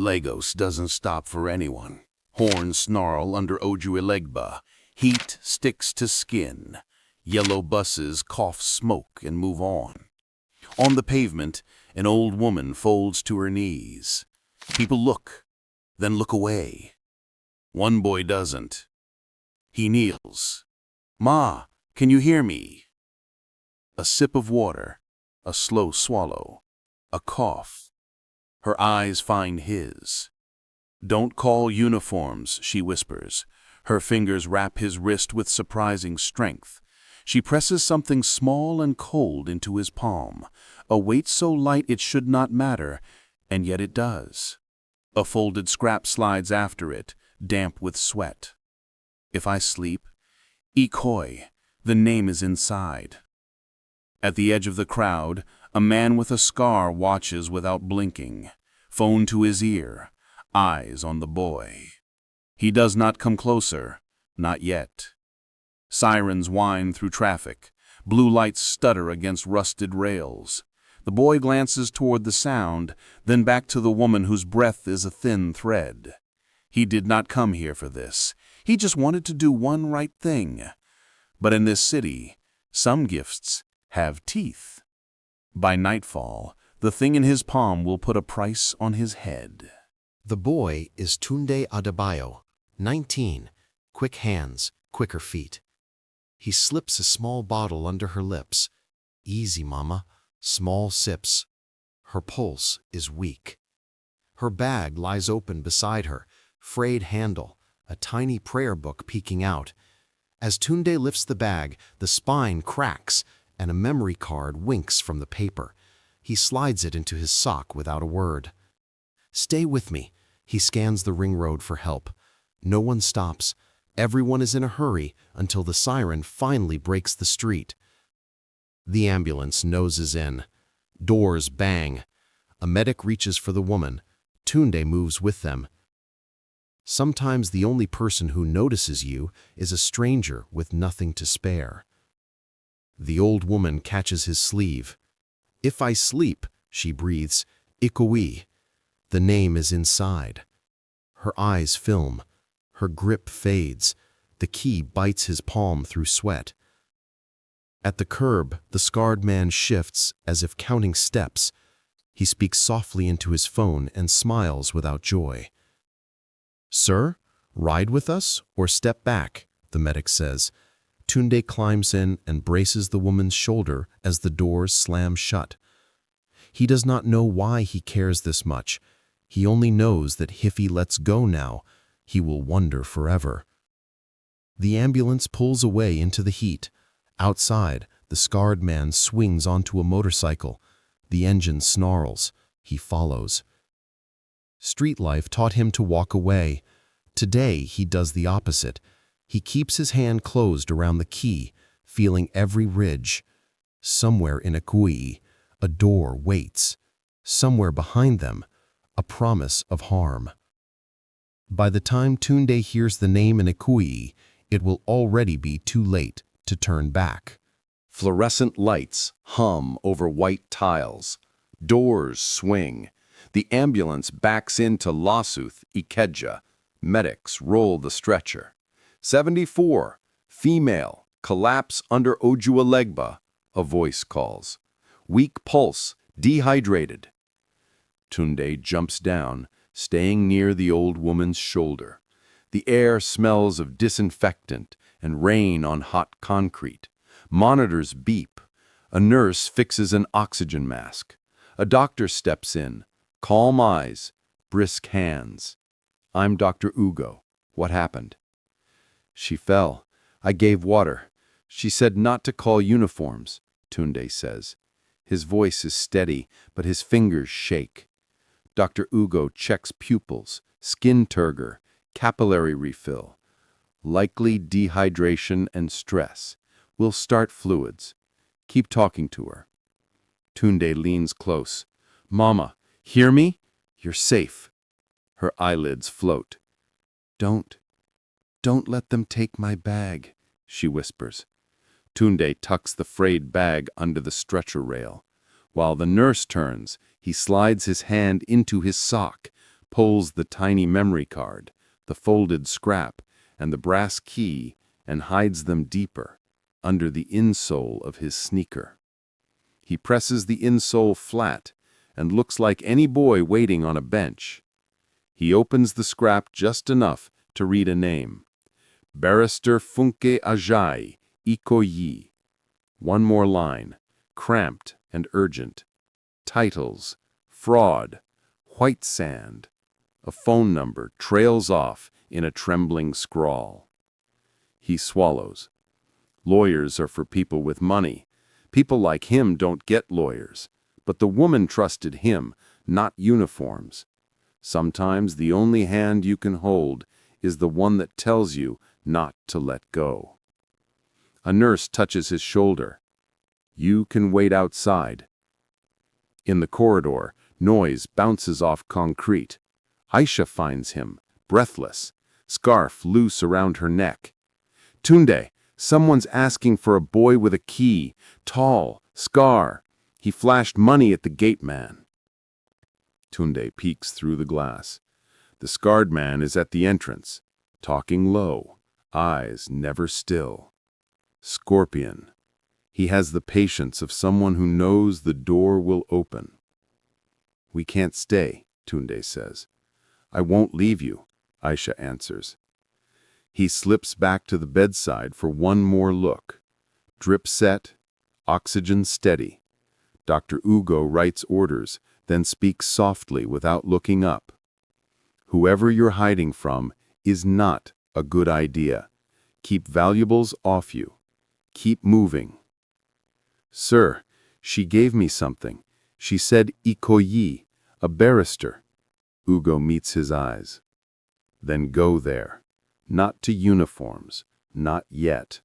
Lagos doesn't stop for anyone. Horns snarl under Ojuelegba. Heat sticks to skin. Yellow buses cough smoke and move on. On the pavement, an old woman folds to her knees. People look, then look away. One boy doesn't. He kneels. "Ma, can you hear me?" A sip of water, a slow swallow, a cough. Her eyes find his. "Don't call uniforms," she whispers. Her fingers wrap his wrist with surprising strength. She presses something small and cold into his palm, a weight so light it should not matter, and yet it does. A folded scrap slides after it, damp with sweat. "If I sleep," Ikoyi, the name is inside. At the edge of the crowd, a man with a scar watches without blinking, phone to his ear, eyes on the boy. He does not come closer, not yet. Sirens whine through traffic. Blue lights stutter against rusted rails. The boy glances toward the sound, then back to the woman whose breath is a thin thread. He did not come here for this. He just wanted to do one right thing. But in this city, some gifts have teeth. By nightfall, the thing in his palm will put a price on his head. The boy is Tunde Adebayo, 19, quick hands, quicker feet. He slips a small bottle under her lips. "Easy, mama," small sips. Her pulse is weak. Her bag lies open beside her, frayed handle, a tiny prayer book peeking out. As Tunde lifts the bag, the spine cracks, and a memory card winks from the paper. He slides it into his sock without a word. "Stay with me." He scans the ring road for help. No one stops. Everyone is in a hurry until the siren finally breaks the street. The ambulance noses in. Doors bang. A medic reaches for the woman. Tunde moves with them. Sometimes the only person who notices you is a stranger with nothing to spare. The old woman catches his sleeve. "If I sleep," she breathes, "Ikoyi." The name is inside. Her eyes film. Her grip fades. The key bites his palm through sweat. At the curb, the scarred man shifts as if counting steps. He speaks softly into his phone and smiles without joy. "Sir, ride with us or step back," the medic says. Tunde climbs in and braces the woman's shoulder as the doors slam shut. He does not know why he cares this much. He only knows that if he lets go now, he will wonder forever. The ambulance pulls away into the heat. Outside, the scarred man swings onto a motorcycle. The engine snarls. He follows. Street life taught him to walk away. Today, he does the opposite. He keeps his hand closed around the key, feeling every ridge. Somewhere in Ikoyi, a door waits. Somewhere behind them, a promise of harm. By the time Tunde hears the name in Ikoyi, it will already be too late to turn back. Fluorescent lights hum over white tiles. Doors swing. The ambulance backs into LASUTH, Ikeja. Medics roll the stretcher. 74, female, collapse under Ojuelegba, a voice calls. Weak pulse, dehydrated. Tunde jumps down, staying near the old woman's shoulder. The air smells of disinfectant and rain on hot concrete. Monitors beep. A nurse fixes an oxygen mask. A doctor steps in. Calm eyes, brisk hands. "I'm Dr. Ugo. What happened?" "She fell. I gave water. She said not to call uniforms," Tunde says. His voice is steady, but his fingers shake. Dr. Ugo checks pupils, skin turgor, capillary refill. Likely dehydration and stress. We'll start fluids. Keep talking to her. Tunde leans close. "Mama, hear me? You're safe." Her eyelids float. Don't let them take my bag," she whispers. Tunde tucks the frayed bag under the stretcher rail. While the nurse turns, he slides his hand into his sock, pulls the tiny memory card, the folded scrap, and the brass key, and hides them deeper, under the insole of his sneaker. He presses the insole flat, and looks like any boy waiting on a bench. He opens the scrap just enough to read a name. Barrister Funke Ajayi, Ikoyi. One more line, cramped and urgent. Titles, fraud, white sand. A phone number trails off in a trembling scrawl. He swallows. Lawyers are for people with money. People like him don't get lawyers. But the woman trusted him, not uniforms. Sometimes the only hand you can hold is the one that tells you not to let go. A nurse touches his shoulder. You can wait outside. In the corridor, noise bounces off concrete. Aisha finds him, breathless, scarf loose around her neck. Tunde, someone's asking for a boy with a key, tall, scar. He flashed money at the gate man. Tunde peeks through the glass. The scarred man is at the entrance, talking low, eyes never still. Scorpion. He has the patience of someone who knows the door will open. We can't stay, Tunde says. I won't leave you, Aisha answers. He slips back to the bedside for one more look. Drip set, oxygen steady. Dr. Ugo writes orders, then speaks softly without looking up. Whoever you're hiding from is not a good idea. Keep valuables off you. Keep moving. Sir, she gave me something. She said Ikoyi, a barrister. Ugo meets his eyes. Then go there. Not to uniforms. Not yet.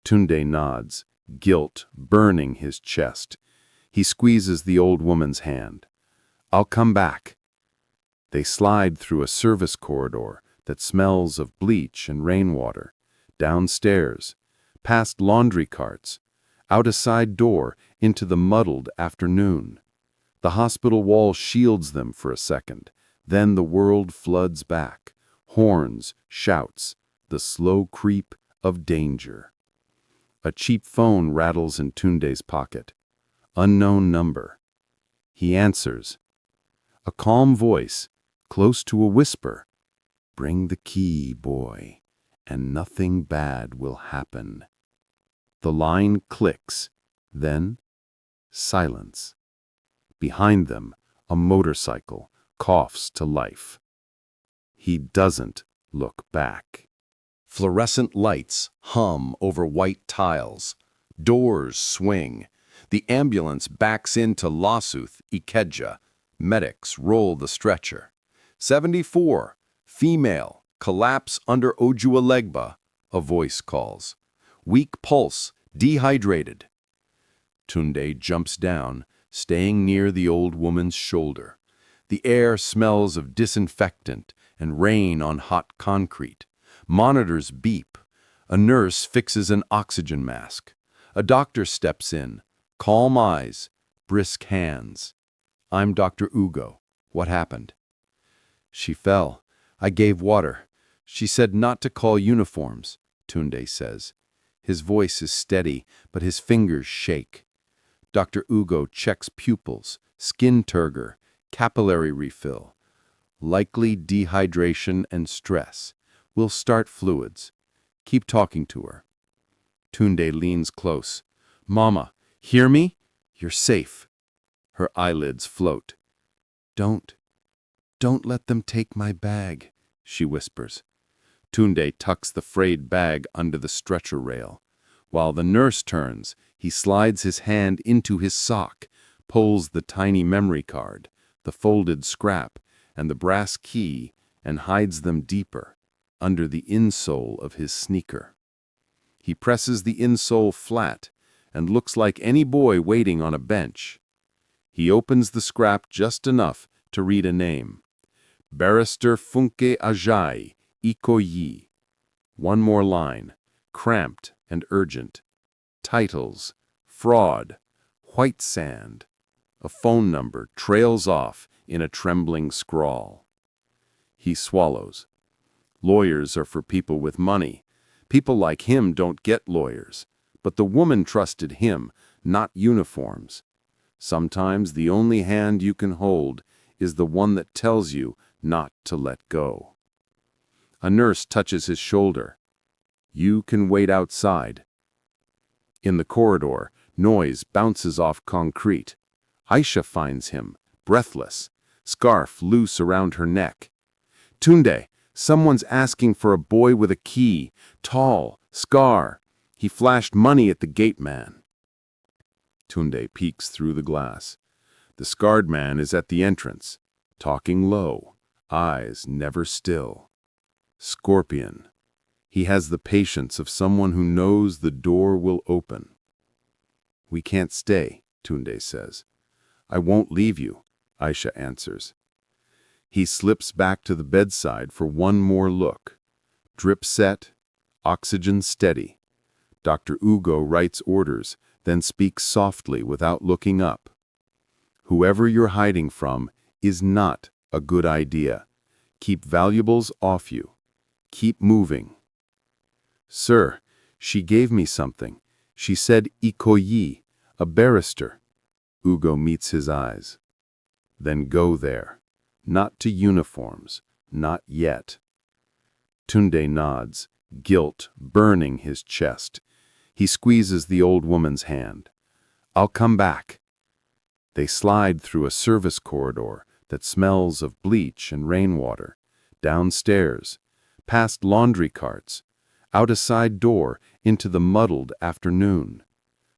Tunde nods, guilt burning his chest. He squeezes the old woman's hand. I'll come back. They slide through a service corridor that smells of bleach and rainwater, downstairs, past laundry carts, out a side door into the muddled afternoon. The hospital wall shields them for a second, then the world floods back. Horns, shouts, the slow creep of danger. A cheap phone rattles in Tunde's pocket. Unknown number. He answers. A calm voice, close to a whisper. Bring the key, boy, and nothing bad will happen. The line clicks, then silence. Behind them, a motorcycle coughs to life. He doesn't look back. Fluorescent lights hum over white tiles. Doors swing. The ambulance backs into LASUTH, Ikeja. Medics roll the stretcher. 74, female, collapse under Ojuelegba, a voice calls. Weak pulse, dehydrated. Tunde jumps down, staying near the old woman's shoulder. The air smells of disinfectant and rain on hot concrete. Monitors beep. A nurse fixes an oxygen mask. A doctor steps in. Calm eyes, brisk hands. I'm Dr. Ugo. What happened? She fell. I gave water. She said not to call uniforms, Tunde says. His voice is steady, but his fingers shake. Dr. Ugo checks pupils, skin turgor, capillary refill. Likely dehydration and stress. We'll start fluids. Keep talking to her. Tunde leans close. Mama, hear me? You're safe. Her eyelids float. Don't let them take my bag, she whispers. Tunde tucks the frayed bag under the stretcher rail. While the nurse turns, he slides his hand into his sock, pulls the tiny memory card, the folded scrap, and the brass key, and hides them deeper, under the insole of his sneaker. He presses the insole flat, and looks like any boy waiting on a bench. He opens the scrap just enough to read a name. Barrister Funke Ajayi, Ikoyi. One more line, cramped and urgent. Titles, fraud, white sand. A phone number trails off in a trembling scrawl. He swallows. Lawyers are for people with money. People like him don't get lawyers. But the woman trusted him, not uniforms. Sometimes the only hand you can hold is the one that tells you not to let go. A nurse touches his shoulder. You can wait outside. In the corridor, noise bounces off concrete. Aisha finds him, breathless, scarf loose around her neck. Tunde, someone's asking for a boy with a key, tall, scar. He flashed money at the gate man. Tunde peeks through the glass. The scarred man is at the entrance, talking low, eyes never still. Scorpion. He has the patience of someone who knows the door will open. We can't stay, Tunde says. I won't leave you, Aisha answers. He slips back to the bedside for one more look. Drip set, oxygen steady. Dr. Ugo writes orders, then speaks softly without looking up. Whoever you're hiding from is not a good idea. Keep valuables off you. Keep moving. Sir, she gave me something. She said Ikoyi, a barrister. Ugo meets his eyes. Then go there. Not to uniforms. Not yet. Tunde nods, guilt burning his chest. He squeezes the old woman's hand. I'll come back. They slide through a service corridor that smells of bleach and rainwater, downstairs, past laundry carts, out a side door into the muddled afternoon.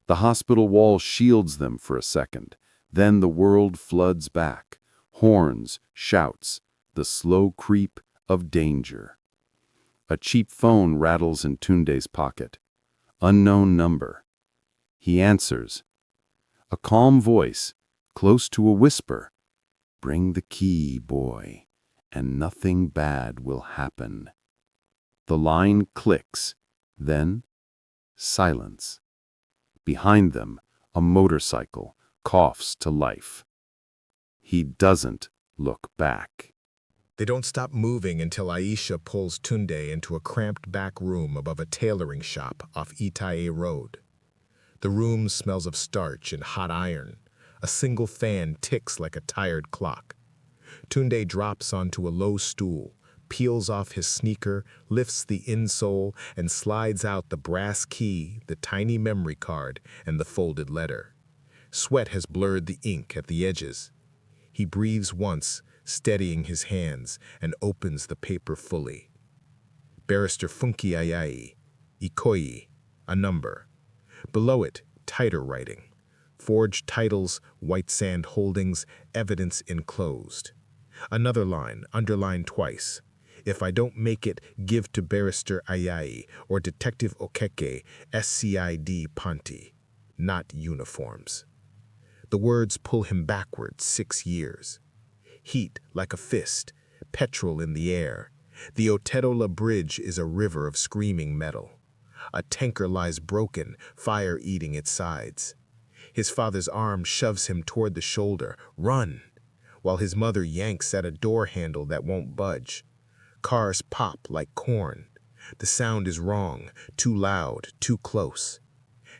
The hospital wall shields them for a second, then the world floods back. Horns, shouts, the slow creep of danger. A cheap phone rattles in Tunde's pocket. Unknown number. He answers. A calm voice, close to a whisper. Bring the key, boy, and nothing bad will happen. The line clicks, then silence. Behind them, a motorcycle coughs to life. He doesn't look back. They don't stop moving until Aisha pulls Tunde into a cramped back room above a tailoring shop off Itae Road. The room smells of starch and hot iron. A single fan ticks like a tired clock. Tunde drops onto a low stool, peels off his sneaker, lifts the insole, and slides out the brass key, the tiny memory card, and the folded letter. Sweat has blurred the ink at the edges. He breathes once, steadying his hands, and opens the paper fully. Barrister Funke Ayayi, Ikoyi, a number. Below it, tighter writing. Forged titles, White Sand Holdings, evidence enclosed. Another line, underlined twice. If I don't make it, give to Barrister Ayayi or Detective Okeke, SCID Ponti. Not uniforms. The words pull him backward 6 years. Heat like a fist, petrol in the air. The Otedola Bridge is a river of screaming metal. A tanker lies broken, fire eating its sides. His father's arm shoves him toward the shoulder, run, while his mother yanks at a door handle that won't budge. Cars pop like corn. The sound is wrong, too loud, too close.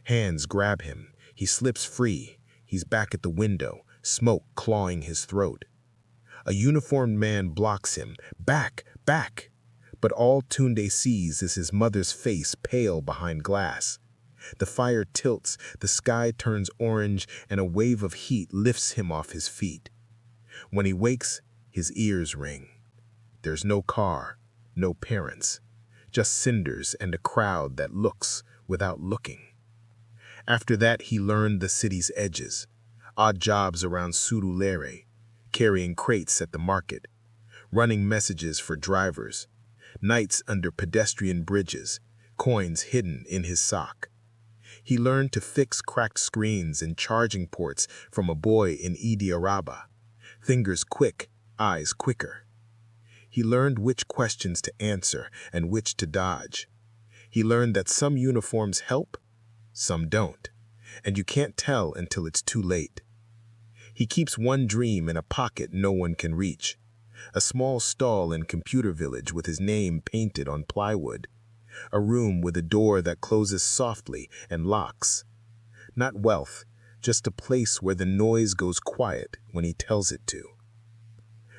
Hands grab him. He slips free. He's back at the window, smoke clawing his throat. A uniformed man blocks him. Back, back! But all Tunde sees is his mother's face pale behind glass. The fire tilts, the sky turns orange, and a wave of heat lifts him off his feet. When he wakes, his ears ring. There's no car, no parents, just cinders and a crowd that looks without looking. After that, he learned the city's edges, odd jobs around Surulere, carrying crates at the market, running messages for drivers, nights under pedestrian bridges, coins hidden in his sock. He learned to fix cracked screens and charging ports from a boy in Idi Araba, fingers quick, eyes quicker. He learned which questions to answer and which to dodge. He learned that some uniforms help, some don't, and you can't tell until it's too late. He keeps one dream in a pocket no one can reach. A small stall in Computer Village with his name painted on plywood. A room with a door that closes softly and locks. Not wealth, just a place where the noise goes quiet when he tells it to.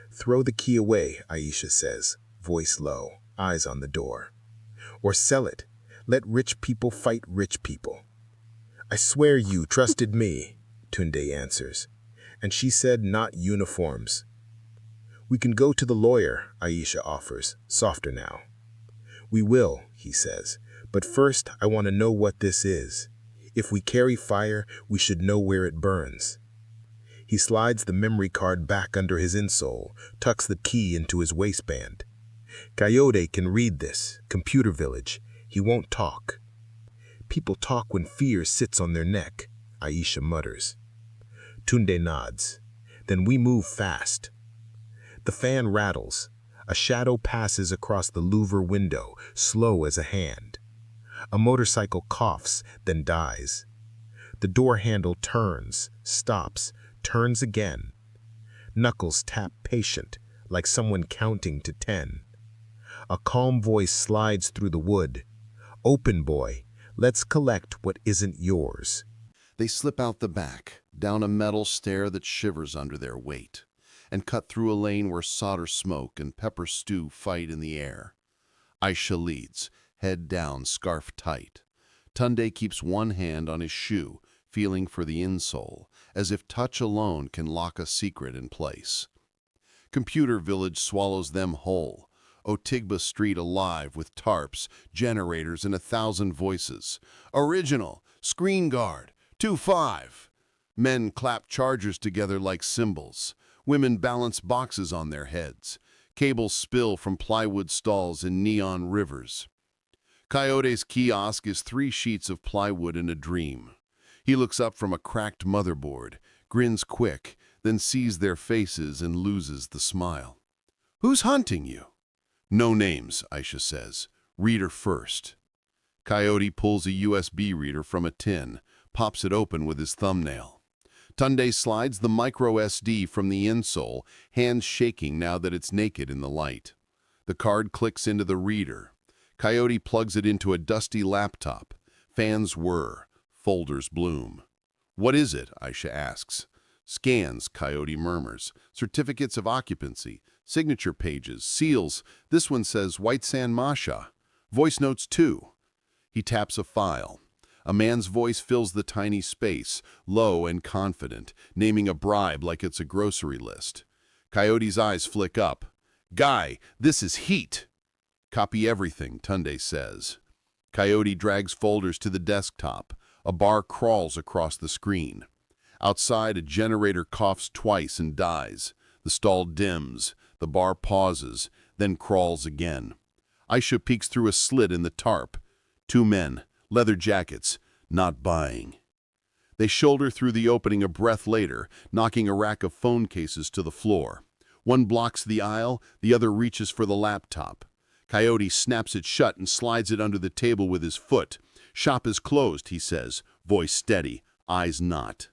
Throw the key away, Aisha says, voice low, eyes on the door. Or sell it. Let rich people fight rich people. I swear you trusted me, Tunde answers. And she said not uniforms. We can go to the lawyer, Aisha offers, softer now. We will, he says, but first I want to know what this is. If we carry fire, we should know where it burns. He slides the memory card back under his insole, tucks the key into his waistband. Coyote can read this, Computer Village. He won't talk. People talk when fear sits on their neck, Aisha mutters. Tunde nods. Then we move fast. The fan rattles. A shadow passes across the louver window, slow as a hand. A motorcycle coughs, then dies. The door handle turns, stops, turns again. Knuckles tap patient, like someone counting to 10. A calm voice slides through the wood. Open, boy. Let's collect what isn't yours. They slip out the back, down a metal stair that shivers under their weight, and cut through a lane where solder smoke and pepper stew fight in the air. Aisha leads, head down, scarf tight. Tunde keeps one hand on his shoe, feeling for the insole, as if touch alone can lock a secret in place. Computer Village swallows them whole. Ojuelegba Street alive with tarps, generators, and 1,000 voices. Original, screen guard, 2-5. Men clap chargers together like cymbals. Women balance boxes on their heads. Cables spill from plywood stalls in neon rivers. Coyote's kiosk is 3 sheets of plywood in a dream. He looks up from a cracked motherboard, grins quick, then sees their faces and loses the smile. Who's hunting you? No names, Aisha says. Reader first. Coyote pulls a USB reader from a tin, pops it open with his thumbnail. Tunde slides the microSD from the insole, hands shaking now that it's naked in the light. The card clicks into the reader. Coyote plugs it into a dusty laptop. Fans whir, folders bloom. What is it? Aisha asks. Scans, Coyote murmurs. Certificates of occupancy, signature pages, seals. This one says White Sand Masha. Voice notes too. He taps a file. A man's voice fills the tiny space, low and confident, naming a bribe like it's a grocery list. Coyote's eyes flick up. Guy, this is heat. Copy everything, Tunde says. Coyote drags folders to the desktop. A bar crawls across the screen. Outside, a generator coughs twice and dies. The stall dims. The bar pauses, then crawls again. Aisha peeks through a slit in the tarp. 2 men, leather jackets, not buying. They shoulder through the opening a breath later, knocking a rack of phone cases to the floor. One blocks the aisle, the other reaches for the laptop. Coyote snaps it shut and slides it under the table with his foot. Shop is closed, he says, voice steady, eyes not.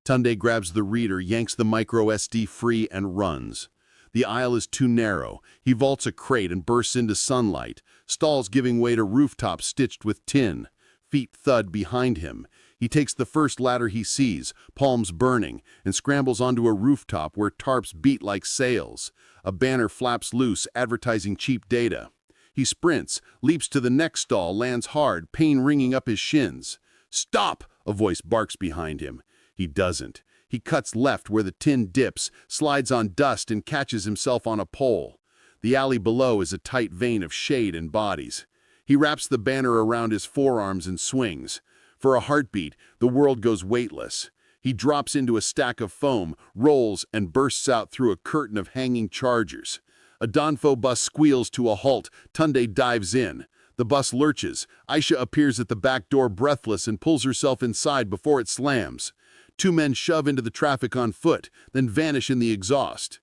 Tunde grabs the reader, yanks the microSD free, and runs. The aisle is too narrow. He vaults a crate and bursts into sunlight, stalls giving way to rooftops stitched with tin. Feet thud behind him. He takes the first ladder he sees, palms burning, and scrambles onto a rooftop where tarps beat like sails. A banner flaps loose, advertising cheap data. He sprints, leaps to the next stall, lands hard, pain ringing up his shins. Stop! A voice barks behind him. He doesn't. He cuts left where the tin dips, slides on dust, and catches himself on a pole. The alley below is a tight vein of shade and bodies. He wraps the banner around his forearms and swings. For a heartbeat, the world goes weightless. He drops into a stack of foam, rolls, and bursts out through a curtain of hanging chargers. A Danfo bus squeals to a halt. Tunde dives in. The bus lurches. Aisha appears at the back door breathless and pulls herself inside before it slams. 2 men shove into the traffic on foot, then vanish in the exhaust.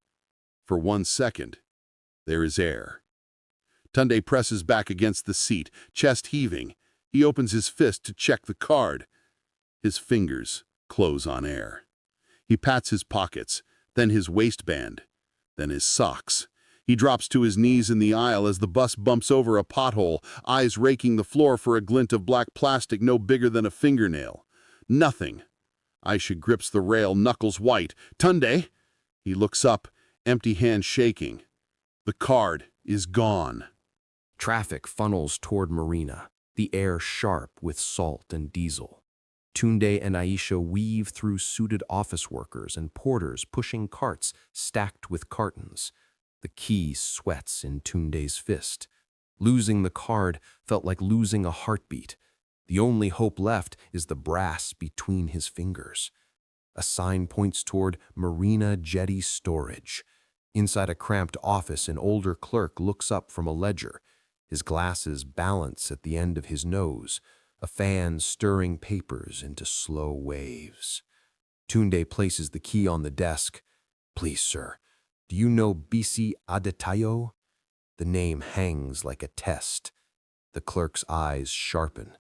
For 1 second, there is air. Tunde presses back against the seat, chest heaving. He opens his fist to check the card. His fingers close on air. He pats his pockets, then his waistband, then his socks. He drops to his knees in the aisle as the bus bumps over a pothole, eyes raking the floor for a glint of black plastic no bigger than a fingernail. Nothing. Aisha grips the rail, knuckles white. "Tunde!" He looks up, empty hand shaking. The card is gone. Traffic funnels toward Marina, the air sharp with salt and diesel. Tunde and Aisha weave through suited office workers and porters pushing carts stacked with cartons. The key sweats in Tunde's fist. Losing the card felt like losing a heartbeat. The only hope left is the brass between his fingers. A sign points toward Marina Jetty Storage. Inside a cramped office, an older clerk looks up from a ledger. His glasses balance at the end of his nose, a fan stirring papers into slow waves. Tunde places the key on the desk. "Please, sir, do you know BC Adetayo?" The name hangs like a test. The clerk's eyes sharpen.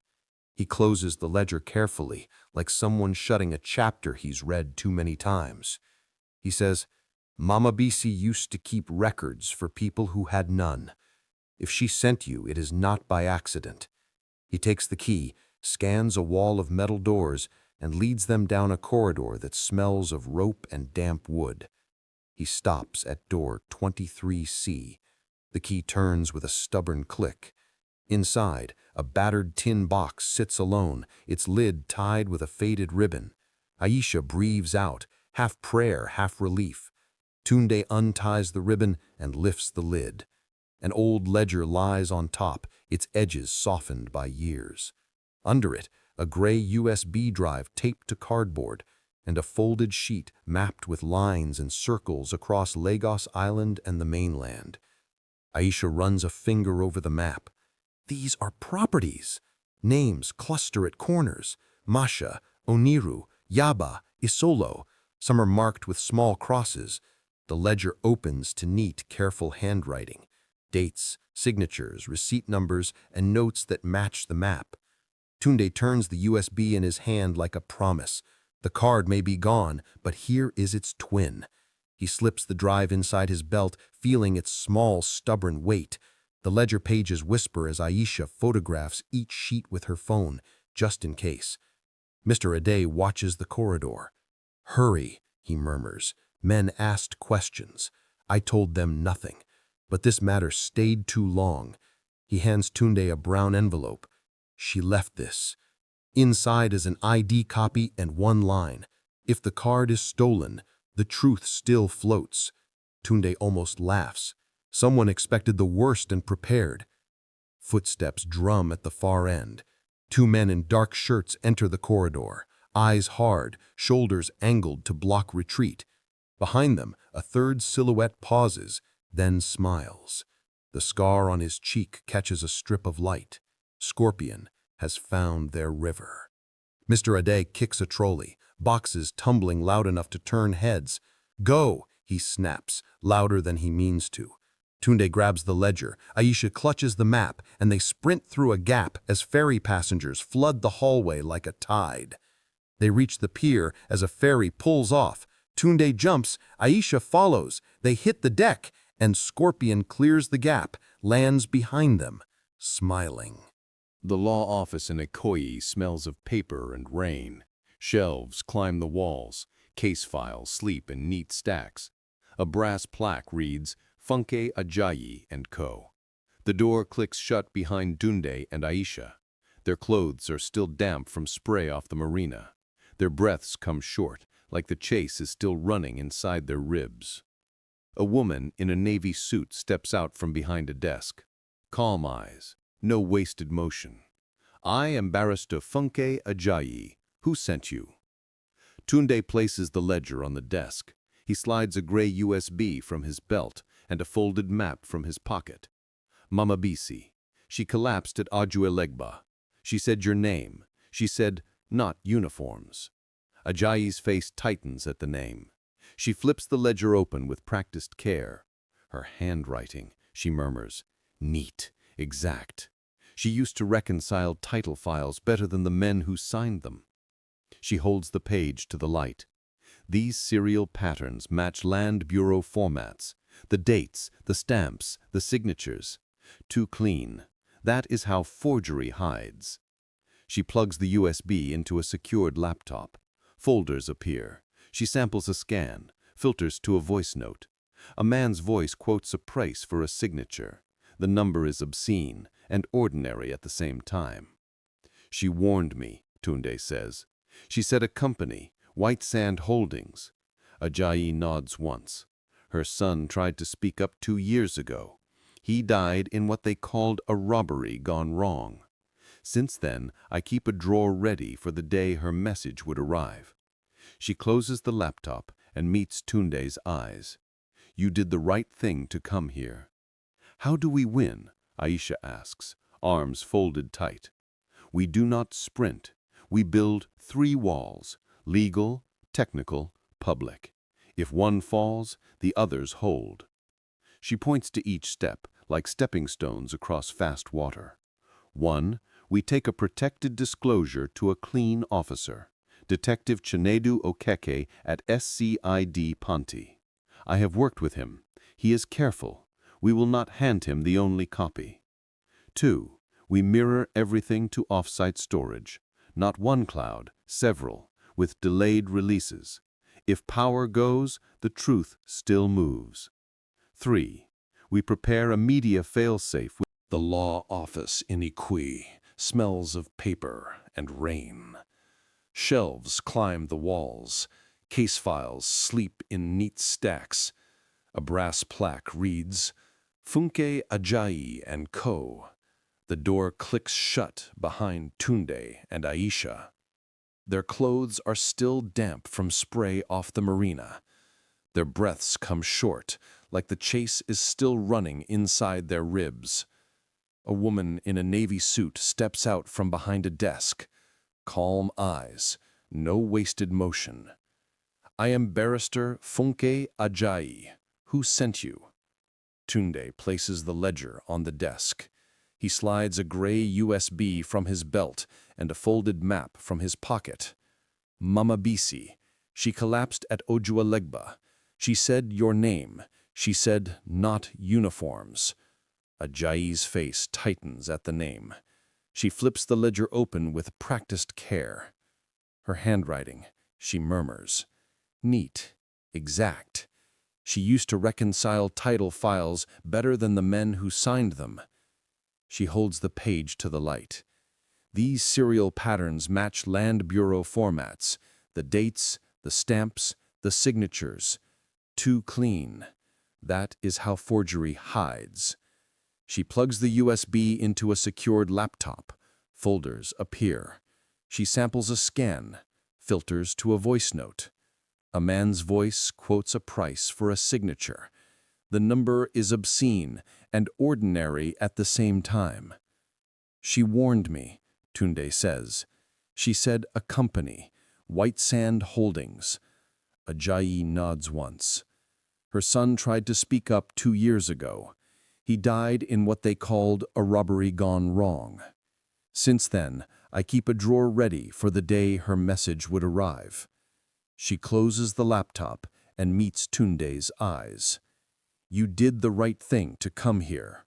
He closes the ledger carefully, like someone shutting a chapter he's read too many times. He says, "Mama BC used to keep records for people who had none. If she sent you, it is not by accident." He takes the key, scans a wall of metal doors, and leads them down a corridor that smells of rope and damp wood. He stops at door 23C. The key turns with a stubborn click. Inside, a battered tin box sits alone, its lid tied with a faded ribbon. Aisha breathes out, half prayer, half relief. Tunde unties the ribbon and lifts the lid. An old ledger lies on top, its edges softened by years. Under it, a gray USB drive taped to cardboard, and a folded sheet mapped with lines and circles across Lagos Island and the mainland. Aisha runs a finger over the map. These are properties. Names cluster at corners. Masha, Oniru, Yaba, Isolo. Some are marked with small crosses. The ledger opens to neat, careful handwriting. Dates, signatures, receipt numbers, and notes that match the map. Tunde turns the USB in his hand like a promise. The card may be gone, but here is its twin. He slips the drive inside his belt, feeling its small, stubborn weight. The ledger pages whisper as Aisha photographs each sheet with her phone, just in case. Mr. Ade watches the corridor. "Hurry," he murmurs. "Men asked questions. I told them nothing. But this matter stayed too long." He hands Tunde a brown envelope. "She left this." Inside is an ID copy and one line. "If the card is stolen, the truth still floats." Tunde almost laughs. Someone expected the worst and prepared. Footsteps drum at the far end. Two men in dark shirts enter the corridor, eyes hard, shoulders angled to block retreat. Behind them, a third silhouette pauses, then smiles. The scar on his cheek catches a strip of light. Scorpion has found their river. Mr. Ade kicks a trolley, boxes tumbling loud enough to turn heads. "Go," he snaps, louder than he means to. Tunde grabs the ledger, Aisha clutches the map, and they sprint through a gap as ferry passengers flood the hallway like a tide. They reach the pier as a ferry pulls off. Tunde jumps, Aisha follows. They hit the deck, and Scorpion clears the gap, lands behind them, smiling. The law office in Ikoyi smells of paper and rain. Shelves climb the walls. Case files sleep in neat stacks. A brass plaque reads, Funke Ajayi & Co. The door clicks shut behind Tunde and Aisha. Their clothes are still damp from spray off the marina. Their breaths come short, like the chase is still running inside their ribs. A woman in a navy suit steps out from behind a desk. Calm eyes, no wasted motion. "I am Barrister Funke Ajayi. Who sent you?" Tunde places the ledger on the desk. He slides a gray USB from his belt and a folded map from his pocket. "Mama Bisi. She collapsed at Ojuelegba. She said your name. She said, not uniforms." Ajayi's face tightens at the name. She flips the ledger open with practiced care. Her handwriting, she murmurs, neat, exact. She used to reconcile title files better than the men who signed them. She holds the page to the light. These serial patterns match Land Bureau formats. The dates, the stamps, the signatures. Too clean. That is how forgery hides. She plugs the USB into a secured laptop. Folders appear. She samples a scan, filters to a voice note. A man's voice quotes a price for a signature. The number is obscene and ordinary at the same time. She warned me, Tunde says. She said a company, White Sand Holdings. Ajayi nods once. Her son tried to speak up 2 years ago. He died in what they called a robbery gone wrong. Since then, I keep a drawer ready for the day her message would arrive. She closes the laptop and meets Tunde's eyes. You did the right thing to come here. How do we win? Aisha asks, arms folded tight. We do not sprint. We build 3 walls, legal, technical, public. If one falls, the others hold. She points to each step, like stepping stones across fast water. 1. We take a protected disclosure to a clean officer, Detective Chinedu Okeke at SCID Ponti. I have worked with him. He is careful. We will not hand him the only copy. 2. We mirror everything to off-site storage. Not one cloud, several, with delayed releases. If power goes, the truth still moves. 3. We prepare a media fail-safe. The law office in Ikoyi smells of paper and rain. Shelves climb the walls. Case files sleep in neat stacks. A brass plaque reads, Funke Ajayi and Co. The door clicks shut behind Tunde and Aisha. Their clothes are still damp from spray off the marina. Their breaths come short, like the chase is still running inside their ribs. A woman in a navy suit steps out from behind a desk. Calm eyes, no wasted motion. I am Barrister Funke Ajayi. Who sent you? Tunde places the ledger on the desk. He slides a gray USB from his belt and a folded map from his pocket. Mama Bisi. She collapsed at Ojuelegba. She said your name. She said not uniforms. Ajayi's face tightens at the name. She flips the ledger open with practiced care. Her handwriting, she murmurs. Neat, exact. She used to reconcile title files better than the men who signed them. She holds the page to the light. These serial patterns match Land Bureau formats, the dates, the stamps, the signatures. Too clean. That is how forgery hides. She plugs the USB into a secured laptop. Folders appear. She samples a scan, filters to a voice note. A man's voice quotes a price for a signature. The number is obscene and ordinary at the same time. She warned me, Tunde says. She said a company, White Sand Holdings. Ajayi nods once. Her son tried to speak up 2 years ago. He died in what they called a robbery gone wrong. Since then, I keep a drawer ready for the day her message would arrive. She closes the laptop and meets Tunde's eyes. You did the right thing to come here.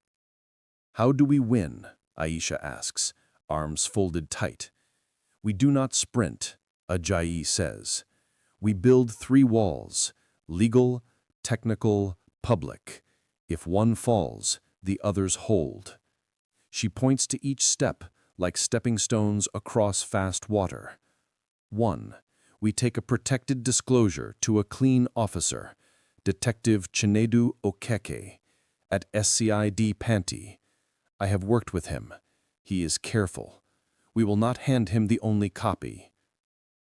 How do we win? Aisha asks, arms folded tight. We do not sprint, Ajayi says. We build 3 walls, legal, technical, public. If one falls, the others hold. She points to each step, like stepping stones across fast water. 1. We take a protected disclosure to a clean officer, Detective Chinedu Okeke, at SCID Ponti. I have worked with him. He is careful. We will not hand him the only copy.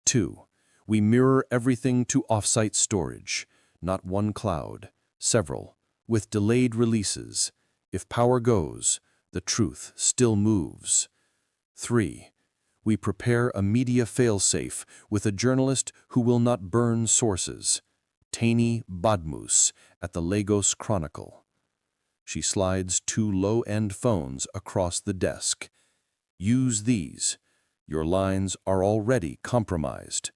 2. We mirror everything to off-site storage, not one cloud, several, with delayed releases. If power goes, the truth still moves. 3. We prepare a media fail-safe with a journalist who will not burn sources, Tani Badmus at the Lagos Chronicle. She slides 2 low-end phones across the desk. Use these. Your lines are already compromised.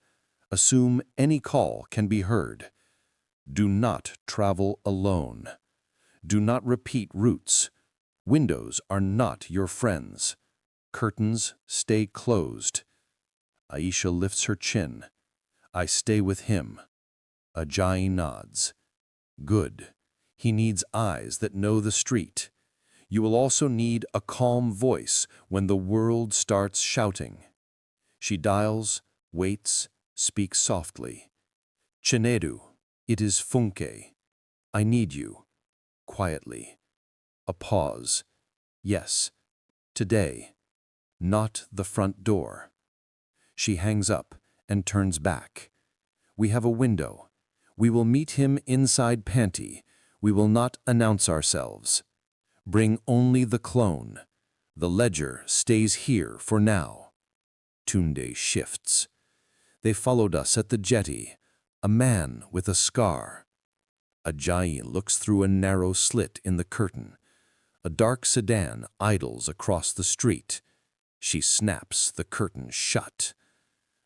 Assume any call can be heard. Do not travel alone. Do not repeat routes. Windows are not your friends. Curtains stay closed. Aisha lifts her chin. I stay with him. Ajayi nods. Good. He needs eyes that know the street. You will also need a calm voice when the world starts shouting. She dials, waits, speaks softly. Chinedu, it is Funke. I need you. Quietly. A pause. Yes. Today. Not the front door. She hangs up and turns back. We have a window. We will meet him inside Panty. We will not announce ourselves. Bring only the clone. The ledger stays here for now. Tunde shifts. They followed us at the jetty. A man with a scar. Ajayi looks through a narrow slit in the curtain. A dark sedan idles across the street. She snaps the curtain shut.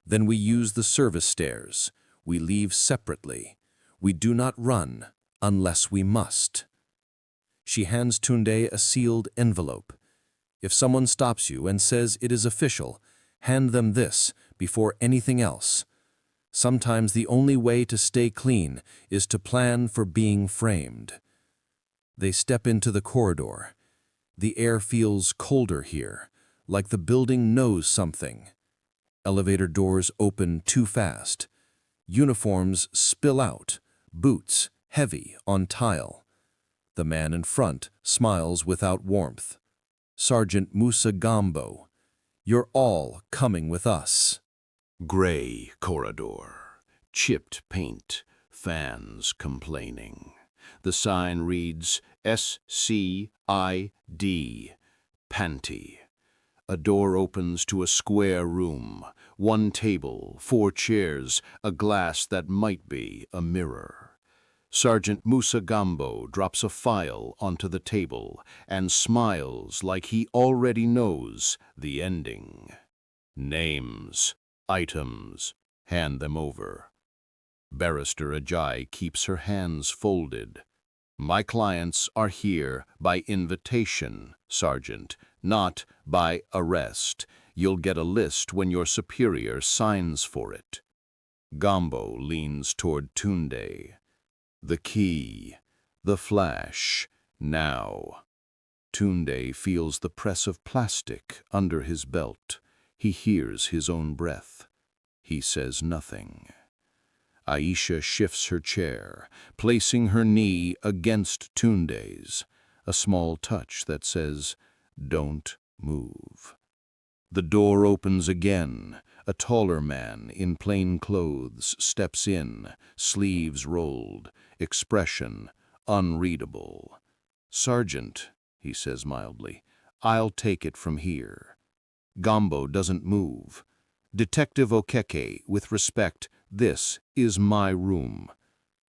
Then we use the service stairs. We leave separately. We do not run unless we must. She hands Tunde a sealed envelope. If someone stops you and says it is official, hand them this before anything else. Sometimes the only way to stay clean is to plan for being framed. They step into the corridor. The air feels colder here, like the building knows something. Elevator doors open too fast. Uniforms spill out, boots heavy on tile. The man in front smiles without warmth. Sergeant Musa Gambo, you're all coming with us. Gray corridor, chipped paint, fans complaining. The sign reads SCID, Panty. A door opens to a square room, one table, 4 chairs, a glass that might be a mirror. Sergeant Musa Gambo drops a file onto the table and smiles like he already knows the ending. Names, items, hand them over. Barrister Ajayi keeps her hands folded. My clients are here by invitation, Sergeant, not by arrest. You'll get a list when your superior signs for it. Gambo leans toward Tunde. The key, the flash, now. Tunde feels the press of plastic under his belt. He hears his own breath. He says nothing. Aisha shifts her chair, placing her knee against Tunde's, a small touch that says, "Don't move." The door opens again. A taller man in plain clothes steps in, sleeves rolled, expression unreadable. "Sergeant," he says mildly, "I'll take it from here." Gambo doesn't move. "Detective Okeke, with respect, this is my room."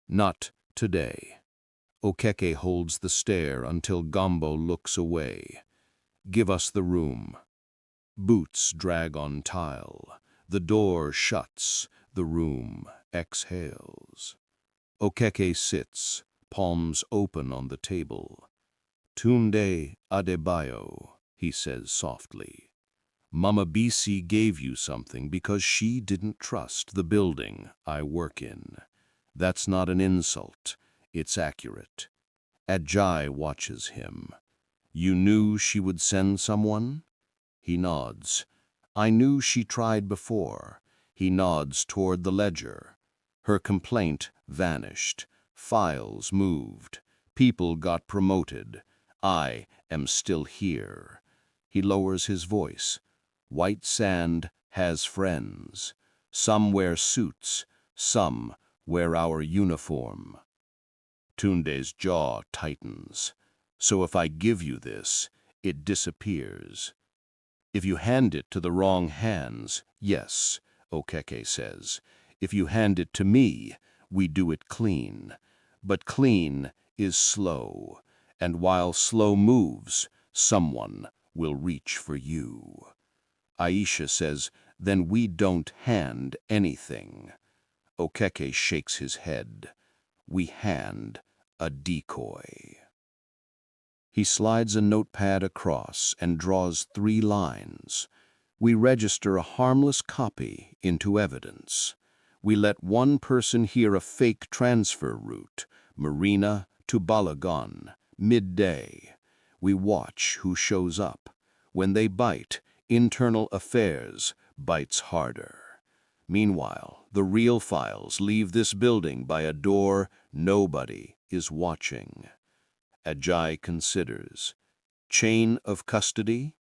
"Not today." Okeke holds the stare until Gambo looks away. "Give us the room." Boots drag on tile. The door shuts. The room exhales. Okeke sits, palms open on the table. "Tunde Adebayo," he says softly. "Mama Bisi gave you something because she didn't trust the building I work in. That's not an insult. It's accurate." Ajayi watches him. "You knew she would send someone?" He nods. "I knew she tried before." He nods toward the ledger. "Her complaint vanished. Files moved. People got promoted. I am still here." He lowers his voice. "White Sand has friends. Some wear suits. Some wear our uniform." Tunde's jaw tightens. "So if I give you this, it disappears." "If you hand it to the wrong hands, yes," Okeke says. "If you hand it to me, we do it clean. But clean is slow, and while slow moves, someone will reach for you." Aisha says, "Then we don't hand anything." Okeke shakes his head. We hand a decoy. He slides a notepad across and draws 3 lines. We register a harmless copy into evidence. We let one person hear a fake transfer route, Marina to Balogun, midday. We watch who shows up. When they bite, internal affairs bites harder. Meanwhile, the real files leave this building by a door nobody is watching. Ajay considers. Chain of custody?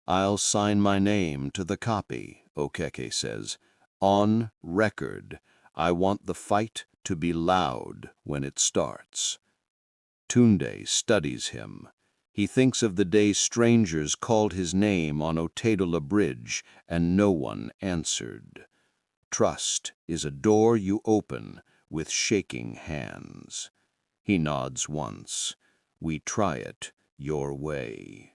I'll sign my name to the copy, Okeke says. On record, I want the fight to be loud when it starts. Tunde studies him. He thinks of the day strangers called his name on Ojuelegba Bridge and no one answered. Trust is a door you open with shaking hands. He nods once. We try it your way.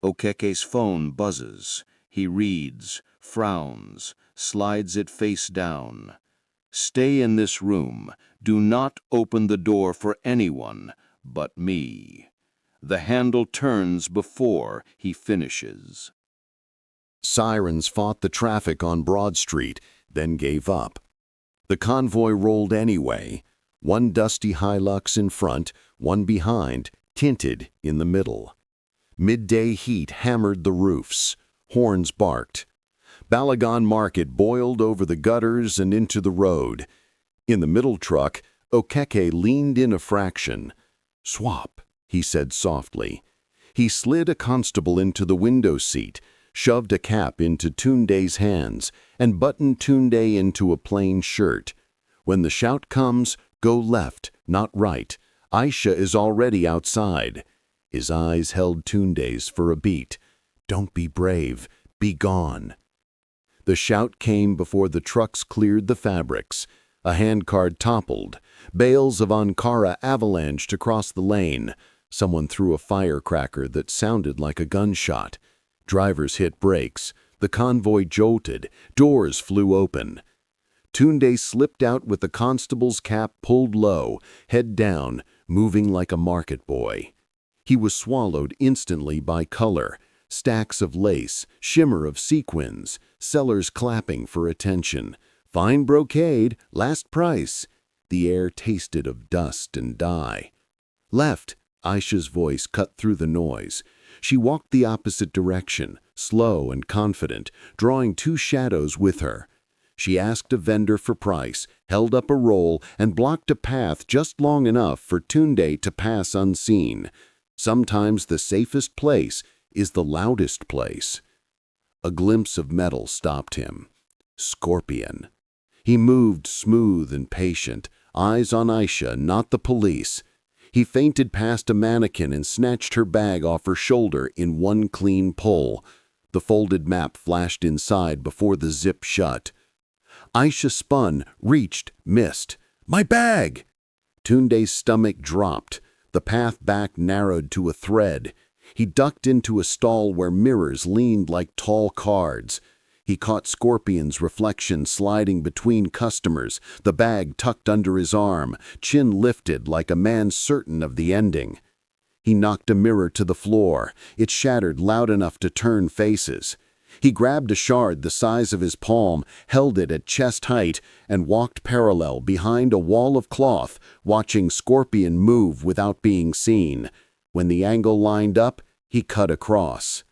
Okeke's phone buzzes. He reads, frowns, slides it face down. Stay in this room. Do not open the door for anyone but me. The handle turns before he finishes. Sirens fought the traffic on Broad Street, then gave up. The convoy rolled anyway, one dusty Hilux in front, one behind, tinted in the middle. Midday heat hammered the roofs. Horns barked. Balogun Market boiled over the gutters and into the road. In the middle truck, Okeke leaned in a fraction. "Swap," he said softly. He slid a constable into the window seat, shoved a cap into Tunde's hands, and buttoned Tunde into a plain shirt. "When the shout comes, go left, not right. Aisha is already outside." His eyes held Tunde's for a beat. "Don't be brave. Be gone." The shout came before the trucks cleared the fabrics. A handcart toppled. Bales of Ankara avalanched across the lane. Someone threw a firecracker that sounded like a gunshot. Drivers hit brakes. The convoy jolted. Doors flew open. Tunde slipped out with the constable's cap pulled low, head down, moving like a market boy. He was swallowed instantly by color. Stacks of lace, shimmer of sequins, sellers clapping for attention. Fine brocade, last price. The air tasted of dust and dye. "Left," Aisha's voice cut through the noise. She walked the opposite direction, slow and confident, drawing 2 shadows with her. She asked a vendor for price, held up a roll, and blocked a path just long enough for Tunde to pass unseen. Sometimes the safest place is the loudest place. A glimpse of metal stopped him. Scorpion. He moved smooth and patient, eyes on Aisha, not the police. He feinted past a mannequin and snatched her bag off her shoulder in one clean pull. The folded map flashed inside before the zip shut. Aisha spun, reached, missed. "My bag!" Tunde's stomach dropped. The path back narrowed to a thread. He ducked into a stall where mirrors leaned like tall cards. He caught Scorpion's reflection sliding between customers, the bag tucked under his arm, chin lifted like a man certain of the ending. He knocked a mirror to the floor. It shattered loud enough to turn faces. He grabbed a shard the size of his palm, held it at chest height, and walked parallel behind a wall of cloth, watching Scorpion move without being seen. When the angle lined up, he cut across.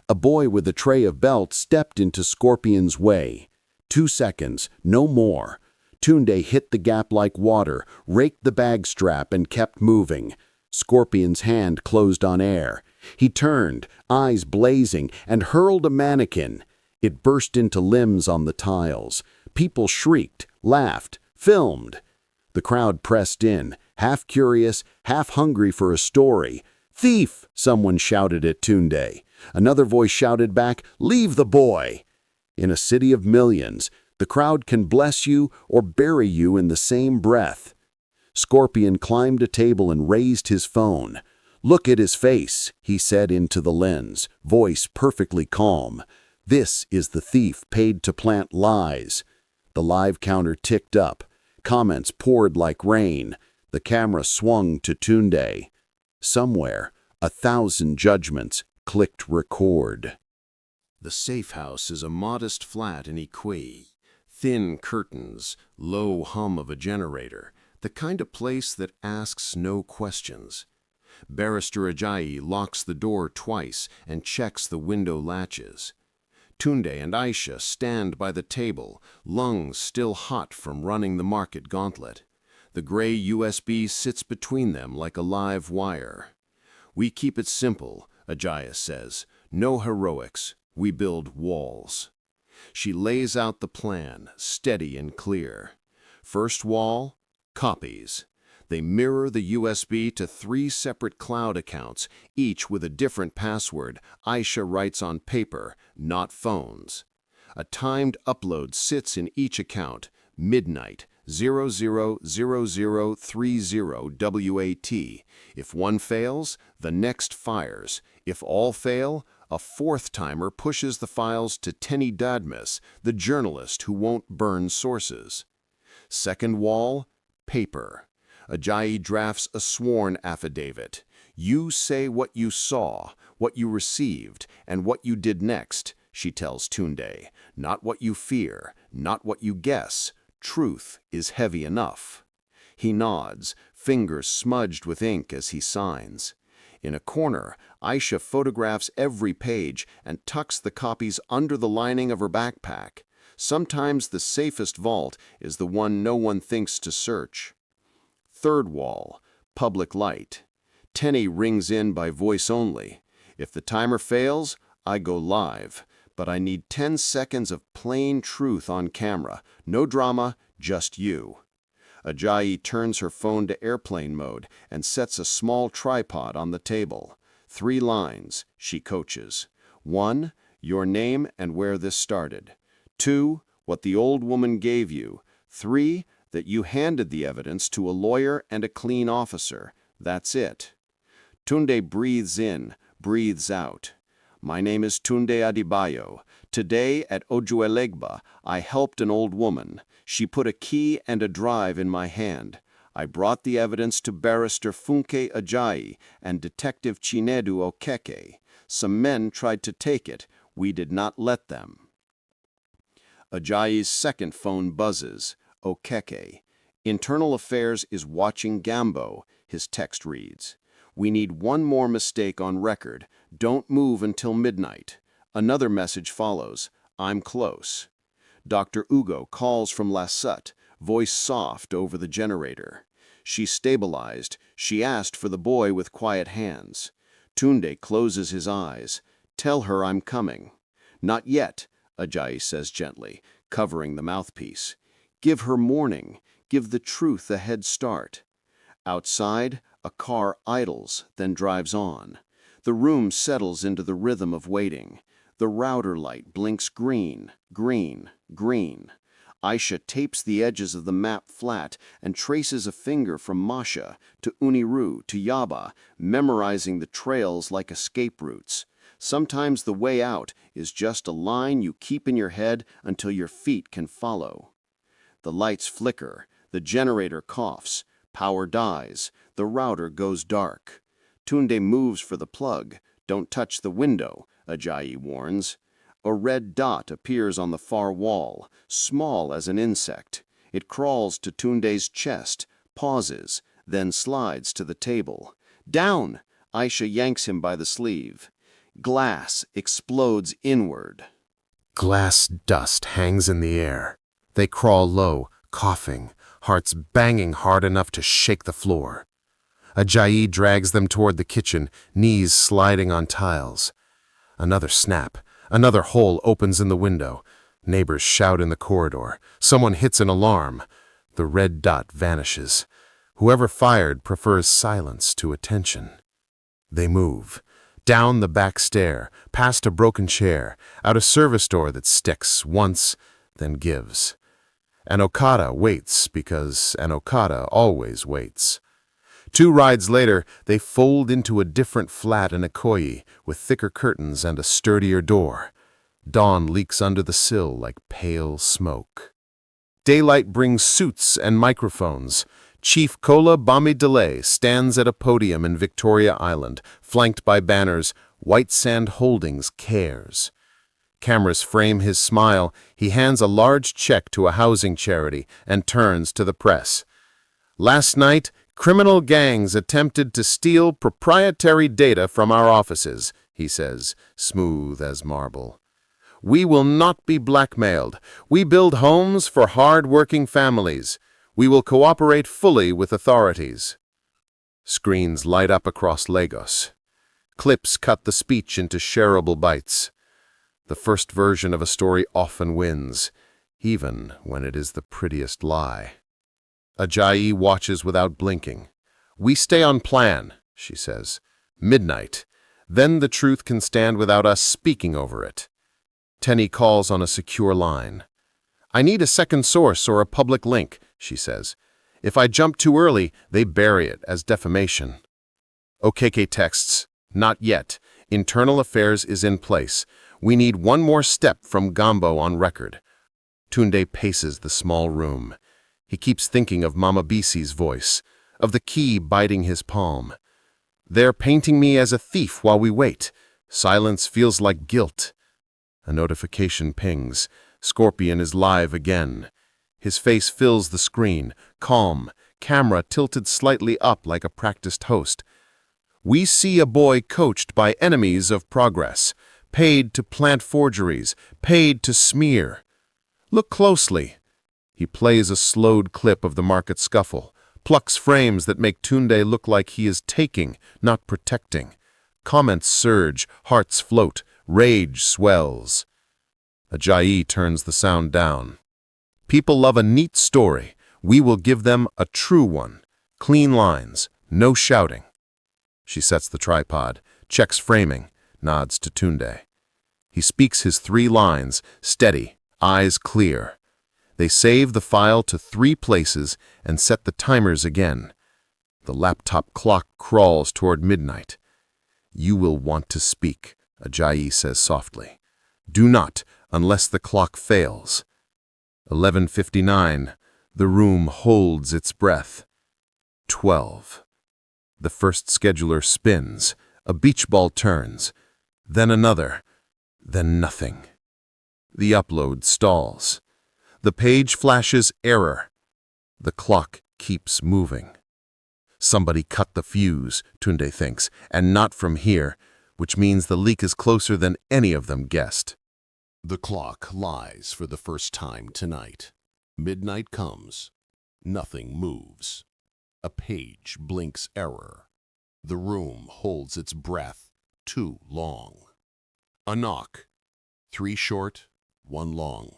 A boy with a tray of belts stepped into Scorpion's way. 2 seconds, no more. Tunde hit the gap like water, raked the bag strap, and kept moving. Scorpion's hand closed on air. He turned, eyes blazing, and hurled a mannequin. It burst into limbs on the tiles. People shrieked, laughed, filmed. The crowd pressed in, half curious, half hungry for a story. "Thief!" someone shouted at Tunde. Another voice shouted back, "Leave the boy!" In a city of millions, the crowd can bless you or bury you in the same breath. Scorpion climbed a table and raised his phone. "Look at his face," he said into the lens, voice perfectly calm. "This is the thief paid to plant lies." The live counter ticked up. Comments poured like rain. The camera swung to Tunde. Somewhere, 1,000 judgments clicked record. The safe house is a modest flat in Ikoyi. Thin curtains, low hum of a generator, the kind of place that asks no questions. Barrister Ajayi locks the door twice and checks the window latches. Tunde and Aisha stand by the table, lungs still hot from running the market gauntlet. The gray USB sits between them like a live wire. "We keep it simple," Ajayi says. "No heroics. We build walls." She lays out the plan, steady and clear. First wall, copies. They mirror the USB to 3 separate cloud accounts, each with a different password Aisha writes on paper, not phones. A timed upload sits in each account, midnight, 000030 WAT. If one fails, the next fires. If all fail, a 4th timer pushes the files to Tenny Dadmus, the journalist who won't burn sources. Second wall, paper. Ajayi drafts a sworn affidavit. "You say what you saw, what you received, and what you did next," she tells Tunde. "Not what you fear, not what you guess. Truth is heavy enough." He nods, fingers smudged with ink as he signs. In a corner, Aisha photographs every page and tucks the copies under the lining of her backpack. Sometimes the safest vault is the one no one thinks to search. Third wall, public light. Tenny rings in by voice only. "If the timer fails, I go live. But I need 10 seconds of plain truth on camera. No drama, just you." Ajayi turns her phone to airplane mode and sets a small tripod on the table. 3 lines, she coaches. 1, your name and where this started. 2, what the old woman gave you. 3, that you handed the evidence to a lawyer and a clean officer. That's it. Tunde breathes in, breathes out. "My name is Tunde Adebayo. Today at Ojuelegba, I helped an old woman. She put a key and a drive in my hand. I brought the evidence to Barrister Funke Ajayi and Detective Chinedu Okeke. Some men tried to take it. We did not let them." Ajayi's second phone buzzes. Okeke. "Internal Affairs is watching Gambo," his text reads. "We need one more mistake on record. Don't move until midnight." Another message follows. "I'm close." Dr. Ugo calls from LASUTH, voice soft over the generator. "She stabilized. She asked for the boy with quiet hands." Tunde closes his eyes. "Tell her I'm coming." "Not yet," Ajayi says gently, covering the mouthpiece. "Give her morning. Give the truth a head start." Outside, a car idles, then drives on. The room settles into the rhythm of waiting. The router light blinks green, green, green. Aisha tapes the edges of the map flat and traces a finger from Masha to Uniru to Yaba, memorizing the trails like escape routes. Sometimes the way out is just a line you keep in your head until your feet can follow. The lights flicker, the generator coughs, power dies, the router goes dark. Tunde moves for the plug. "Don't touch the window," Ajayi warns. A red dot appears on the far wall, small as an insect. It crawls to Tunde's chest, pauses, then slides to the table. "Down!" Aisha yanks him by the sleeve. Glass explodes inward. Glass dust hangs in the air. They crawl low, coughing, hearts banging hard enough to shake the floor. Ajayi drags them toward the kitchen, knees sliding on tiles. Another snap. Another hole opens in the window. Neighbors shout in the corridor. Someone hits an alarm. The red dot vanishes. Whoever fired prefers silence to attention. They move. Down the back stair, past a broken chair, out a service door that sticks once, then gives. An Okada waits because an Okada always waits. 2 rides later, they fold into a different flat in Ikoyi with thicker curtains and a sturdier door. Dawn leaks under the sill like pale smoke. Daylight brings suits and microphones. Chief Kola Bamidele stands at a podium in Victoria Island, flanked by banners, White Sand Holdings cares. Cameras frame his smile. He hands a large check to a housing charity and turns to the press. Last night, criminal gangs attempted to steal proprietary data from our offices, he says, smooth as marble. We will not be blackmailed. We build homes for hard-working families. We will cooperate fully with authorities. Screens light up across Lagos. Clips cut the speech into shareable bites. The first version of a story often wins, even when it is the prettiest lie. Ajayi watches without blinking. We stay on plan, she says. Midnight. Then the truth can stand without us speaking over it. Tenny calls on a secure line. I need a second source or a public link, she says. If I jump too early, they bury it as defamation. OKK texts. Not yet. Internal affairs is in place. We need one more step from Gambo on record. Tunde paces the small room. He keeps thinking of Mama Bisi's voice, of the key biting his palm. They're painting me as a thief while we wait. Silence feels like guilt. A notification pings. Scorpion is live again. His face fills the screen, calm, camera tilted slightly up like a practiced host. We see a boy coached by enemies of progress, paid to plant forgeries, paid to smear. Look closely. He plays a slowed clip of the market scuffle, plucks frames that make Tunde look like he is taking, not protecting. Comments surge, hearts float, rage swells. Ajayi turns the sound down. People love a neat story. We will give them a true one. Clean lines, no shouting. She sets the tripod, checks framing, nods to Tunde. He speaks his 3 lines, steady, eyes clear. They save the file to 3 places and set the timers again. The laptop clock crawls toward midnight. You will want to speak, Ajayi says softly. Do not, unless the clock fails. 11:59. The room holds its breath. 12. The first scheduler spins. A beach ball turns. Then another. Then nothing. The upload stalls. The page flashes error. The clock keeps moving. Somebody cut the fuse, Tunde thinks, and not from here, which means the leak is closer than any of them guessed. The clock lies for the first time tonight. Midnight comes. Nothing moves. A page blinks error. The room holds its breath too long. A knock. 3 short, 1 long.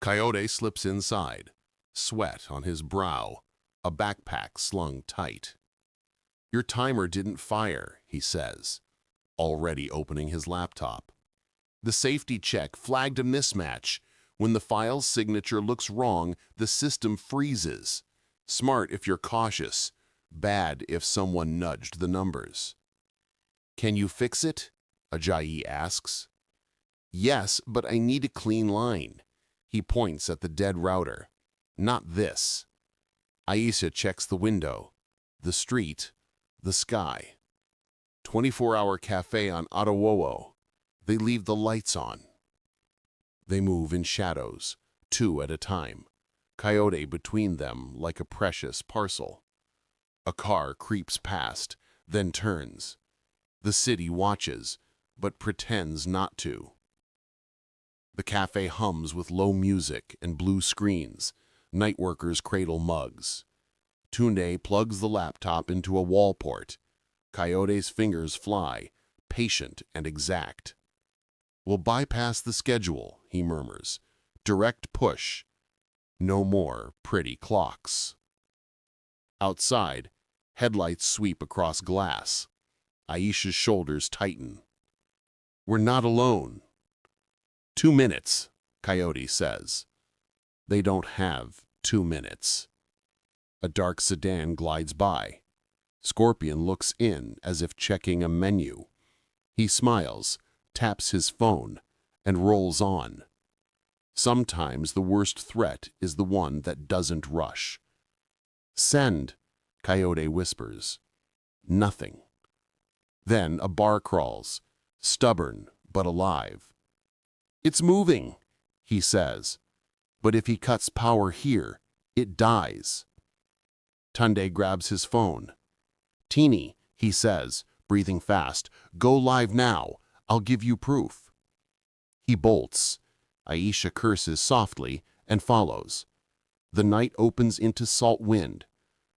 Coyote slips inside, sweat on his brow, a backpack slung tight. Your timer didn't fire, he says, already opening his laptop. The safety check flagged a mismatch. When the file's signature looks wrong, the system freezes. Smart if you're cautious, bad if someone nudged the numbers. Can you fix it? Ajayi asks. Yes, but I need a clean line. He points at the dead router. Not this. Aisha checks the window, the street, the sky. 24-hour cafe on Ojuelegba. They leave the lights on. They move in shadows, 2 at a time, Coyote between them like a precious parcel. A car creeps past, then turns. The city watches, but pretends not to. The cafe hums with low music and blue screens. Night workers cradle mugs. Tunde plugs the laptop into a wall port. Coyote's fingers fly, patient and exact. We'll bypass the schedule, he murmurs. Direct push. No more pretty clocks. Outside, headlights sweep across glass. Aisha's shoulders tighten. We're not alone. 2 minutes, Coyote says. They don't have 2 minutes. A dark sedan glides by. Scorpion looks in as if checking a menu. He smiles, taps his phone, and rolls on. Sometimes the worst threat is the one that doesn't rush. "Send," Coyote whispers. Nothing. Then a bar crawls, stubborn but alive. "It's moving," he says. But if he cuts power here, it dies. Tunde grabs his phone. "Teeny," he says, breathing fast, "go live now. I'll give you proof." He bolts. Aisha curses softly and follows. The night opens into salt wind.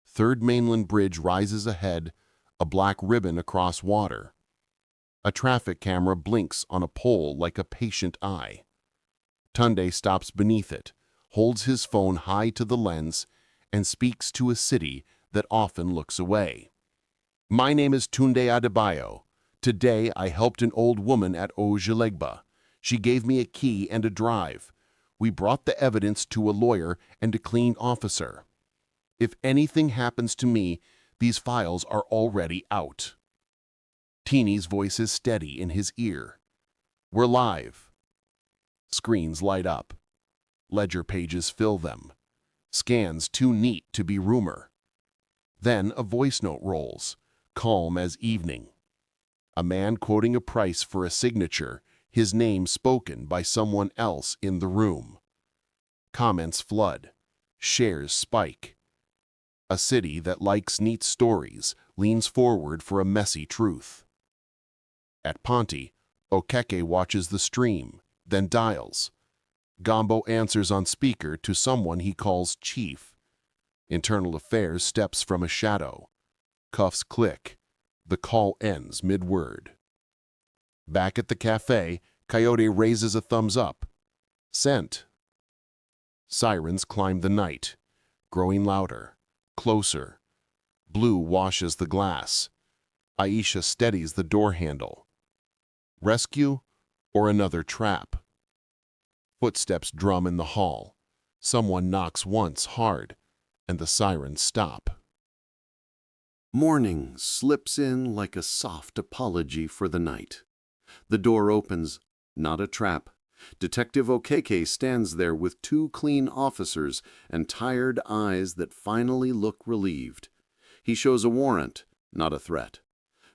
Third Mainland Bridge rises ahead, a black ribbon across water. A traffic camera blinks on a pole like a patient eye. Tunde stops beneath it, holds his phone high to the lens, and speaks to a city that often looks away. "My name is Tunde Adebayo. Today I helped an old woman at Ojuelegba. She gave me a key and a drive. We brought the evidence to a lawyer and a clean officer. If anything happens to me, these files are already out." Teeny's voice is steady in his ear. "We're live." Screens light up. Ledger pages fill them. Scans too neat to be rumor. Then a voice note rolls, calm as evening. A man quoting a price for a signature, his name spoken by someone else in the room. Comments flood. Shares spike. A city that likes neat stories leans forward for a messy truth. At Ponte, Okeke watches the stream, then dials. Gambo answers on speaker to someone he calls Chief. Internal Affairs steps from a shadow. Cuffs click. The call ends mid-word. Back at the cafe, Coyote raises a thumbs up. "Sent." Sirens climb the night, growing louder, closer. Blue washes the glass. Aisha steadies the door handle. Rescue or another trap? Footsteps drum in the hall. Someone knocks once hard, and the sirens stop. Morning slips in like a soft apology for the night. The door opens, not a trap. Detective Okeke stands there with two clean officers and tired eyes that finally look relieved. He shows a warrant, not a threat.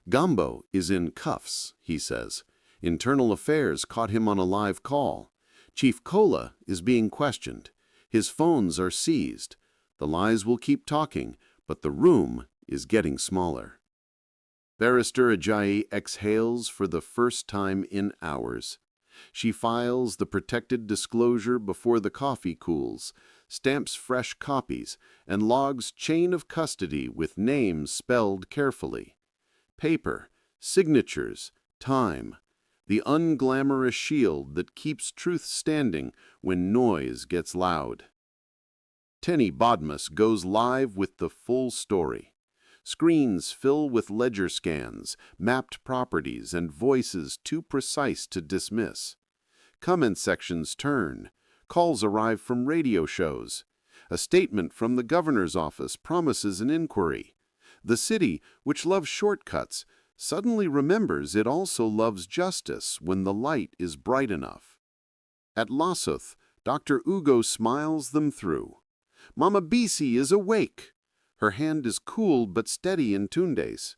Gambo is in cuffs, he says. Internal Affairs caught him on a live call. Chief Kola is being questioned. His phones are seized. The lies will keep talking, but the room is getting smaller. Barrister Ajayi exhales for the first time in hours. She files the protected disclosure before the coffee cools, stamps fresh copies, and logs chain of custody with names spelled carefully. Paper, signatures, time, the unglamorous shield that keeps truth standing when noise gets loud. Tenny Bodmas goes live with the full story. Screens fill with ledger scans, mapped properties, and voices too precise to dismiss. Comment sections turn. Calls arrive from radio shows. A statement from the governor's office promises an inquiry. The city, which loves shortcuts, suddenly remembers it also loves justice when the light is bright enough. At LASUTH, Dr. Ugo smiles them through. Mama Bisi is awake. Her hand is cool but steady in Tunde's.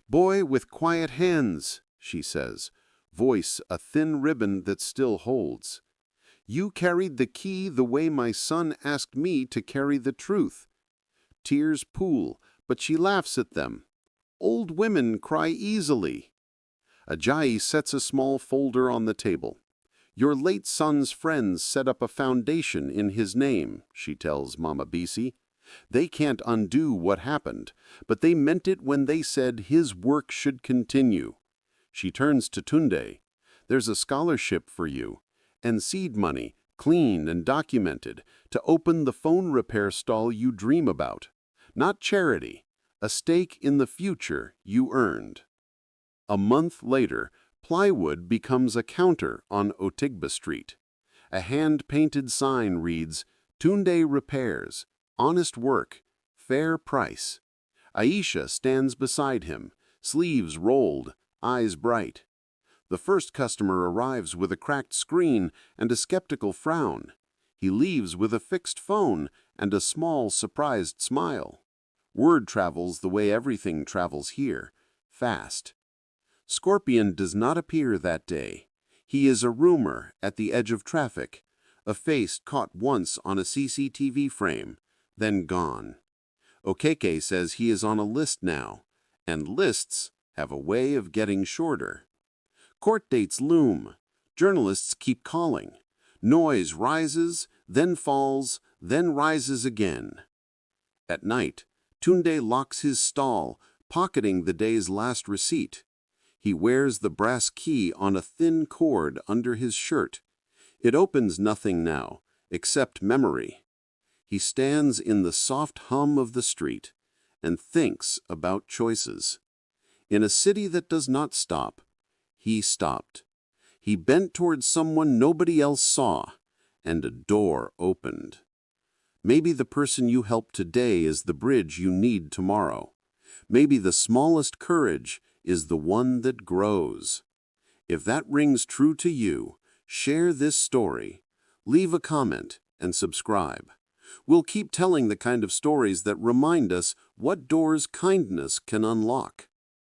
"Boy with quiet hands," she says, voice a thin ribbon that still holds. "You carried the key the way my son asked me to carry the truth." Tears pool, but she laughs at them. "Old women cry easily." Ajayi sets a small folder on the table. "Your late son's friends set up a foundation in his name," she tells Mama Bisi. "They can't undo what happened, but they meant it when they said his work should continue." She turns to Tunde. "There's a scholarship for you, and seed money, clean and documented, to open the phone repair stall you dream about. Not charity, a stake in the future you earned." A month later, plywood becomes a counter on Ojuelegba Street. A hand-painted sign reads, "Tunde Repairs. Honest work, fair price." Aisha stands beside him, sleeves rolled, eyes bright. The first customer arrives with a cracked screen and a skeptical frown. He leaves with a fixed phone and a small, surprised smile. Word travels the way everything travels here, fast. Scorpion does not appear that day. He is a rumor at the edge of traffic, a face caught once on a CCTV frame, then gone. Okeke says he is on a list now, and lists have a way of getting shorter. Court dates loom. Journalists keep calling. Noise rises, then falls, then rises again. At night, Tunde locks his stall, pocketing the day's last receipt. He wears the brass key on a thin cord under his shirt. It opens nothing now, except memory. He stands in the soft hum of the street and thinks about choices. In a city that does not stop, he stopped. He bent towards someone nobody else saw, and a door opened. Maybe the person you help today is the bridge you need tomorrow. Maybe the smallest courage is the one that grows. If that rings true to you, share this story, leave a comment, and subscribe. We'll keep telling the kind of stories that remind us what doors kindness can unlock.